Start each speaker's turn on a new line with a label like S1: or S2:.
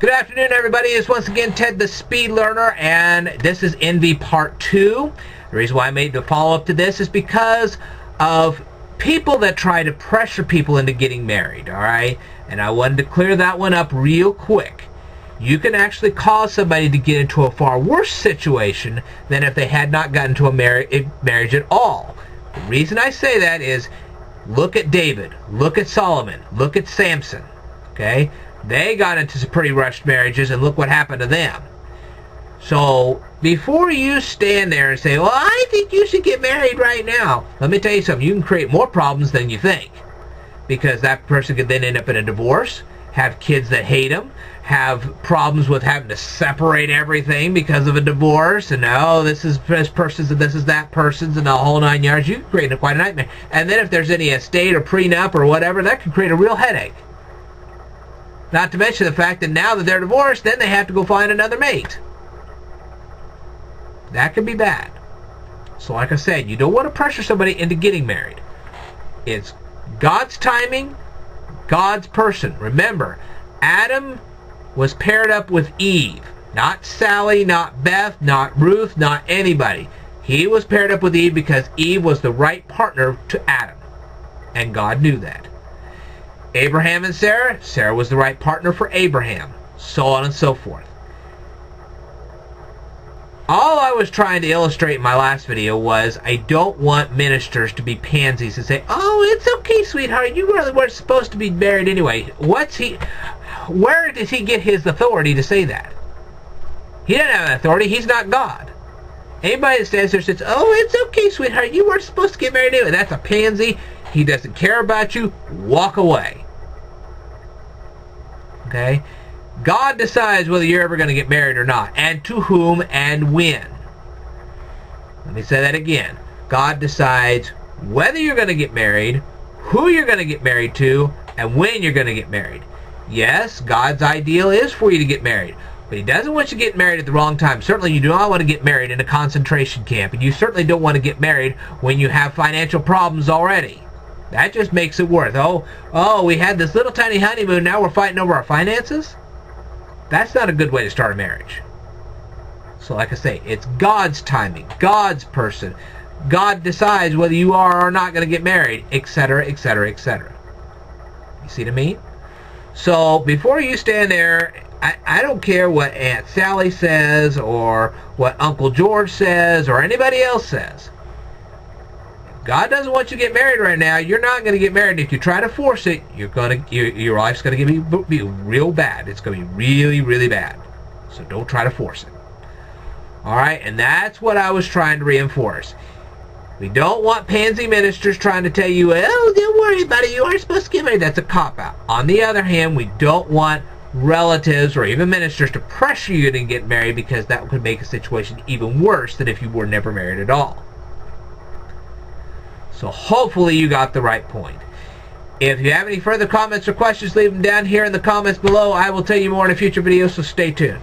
S1: Good afternoon, everybody. It's once again Ted the Speed Learner, and this is NV Part 2. The reason why I made the follow-up to this is because of people that try to pressure people into getting married, alright? And I wanted to clear that one up real quick. You can actually cause somebody to get into a far worse situation than if they had not gotten into a marriage at all. The reason I say that is, look at David, look at Solomon, look at Samson, okay? They got into some pretty rushed marriages, and look what happened to them. So, before you stand there and say, well, I think you should get married right now, let me tell you something. You can create more problems than you think. Because that person could then end up in a divorce, have kids that hate them, have problems with having to separate everything because of a divorce, and oh, this is this person's and this is that person's, and the whole 9 yards. You can create quite a nightmare. And then if there's any estate or prenup or whatever, that could create a real headache. Not to mention the fact that now that they're divorced, then they have to go find another mate. That could be bad. So like I said, you don't want to pressure somebody into getting married. It's God's timing, God's person. Remember, Adam was paired up with Eve. Not Sally, not Beth, not Ruth, not anybody. He was paired up with Eve because Eve was the right partner to Adam. And God knew that. Abraham and Sarah, Sarah was the right partner for Abraham, so on and so forth. All I was trying to illustrate in my last video was I don't want ministers to be pansies and say, oh, it's okay, sweetheart, you really weren't supposed to be married anyway. Where does he get his authority to say that? He doesn't have an authority, he's not God. Anybody that stands there and says, oh, it's okay, sweetheart, you weren't supposed to get married anyway, that's a pansy. He doesn't care about you, walk away. Okay? God decides whether you're ever going to get married or not, and to whom and when. Let me say that again. God decides whether you're going to get married, who you're going to get married to, and when you're going to get married. Yes, God's ideal is for you to get married, but He doesn't want you to get married at the wrong time. Certainly you do not want to get married in a concentration camp, and you certainly don't want to get married when you have financial problems already. That just makes it worse. Oh, we had this little tiny honeymoon, now we're fighting over our finances? That's not a good way to start a marriage. So like I say, it's God's timing, God's person. God decides whether you are or not going to get married, etc., etc., etc. You see what I mean? So before you stand there, I don't care what Aunt Sally says or what Uncle George says or anybody else says. God doesn't want you to get married right now. You're not going to get married. If you try to force it, your life's going to be real bad. It's going to be really, really bad. So don't try to force it. All right, and that's what I was trying to reinforce. We don't want pansy ministers trying to tell you, oh, don't worry about it. You aren't supposed to get married. That's a cop-out. On the other hand, we don't want relatives or even ministers to pressure you to get married, because that could make a situation even worse than if you were never married at all. So hopefully you got the right point. If you have any further comments or questions, leave them down here in the comments below. I will tell you more in a future video, so stay tuned.